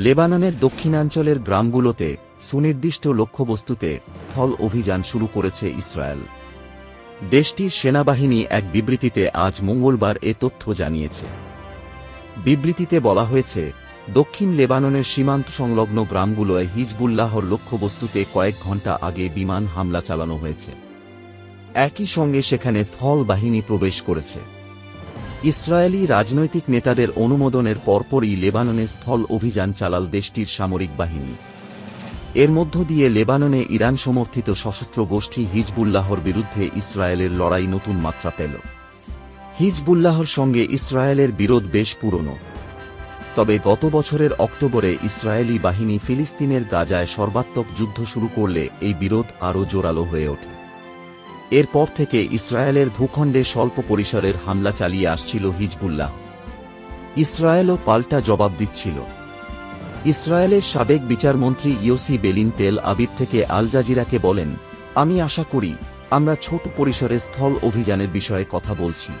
লেবাননের দক্ষিণাঞ্চলের গ্রামগুলোতে সুনির্দিষ্ট লক্ষ্যবস্তুতে স্থল অভিযান শুরু করেছে ইসরায়েল। দেশটির সেনাবাহিনী এক বিবৃতিতে আজ মঙ্গলবার এ তথ্য জানিয়েছে। বিবৃতিতে বলা হয়েছে, দক্ষিণ লেবাননের সীমান্ত সংলগ্ন গ্রামগুলোয় হিজবুল্লাহর লক্ষ্যবস্তুতে কয়েক ঘণ্টা আগে বিমান হামলা চালানো হয়েছে। একই সঙ্গে সেখানে স্থল বাহিনী প্রবেশ করেছে। ইসরায়েলি রাজনৈতিক নেতাদের অনুমোদনের পরপরই লেবাননে স্থল অভিযান চালাল দেশটির সামরিক বাহিনী। এর মধ্য দিয়ে লেবাননে ইরান সমর্থিত সশস্ত্র গোষ্ঠী হিজবুল্লাহর বিরুদ্ধে ইসরায়েলের লড়াই নতুন মাত্রা পেল। হিজবুল্লাহর সঙ্গে ইসরায়েলের বিরোধ বেশ পুরনো। তবে গত বছরের অক্টোবরে ইসরায়েলি বাহিনী ফিলিস্তিনের গাজায় সর্বাত্মক যুদ্ধ শুরু করলে এই বিরোধ আরও জোরালো হয়ে ওঠে। এরপর থেকে ইসরায়েলের ভূখণ্ডে স্বল্প পরিসরের হামলা চালিয়ে আসছিল হিজবুল্লাহ। ইসরায়েলও পাল্টা জবাব দিচ্ছিল। ইসরায়েলের সাবেক বিচারমন্ত্রী ইয়োসি বেলিন তেল আবিব থেকে আল জাজিরাকে বলেন, আমি আশা করি আমরা ছোট পরিসরে স্থল অভিযানের বিষয়ে কথা বলছি।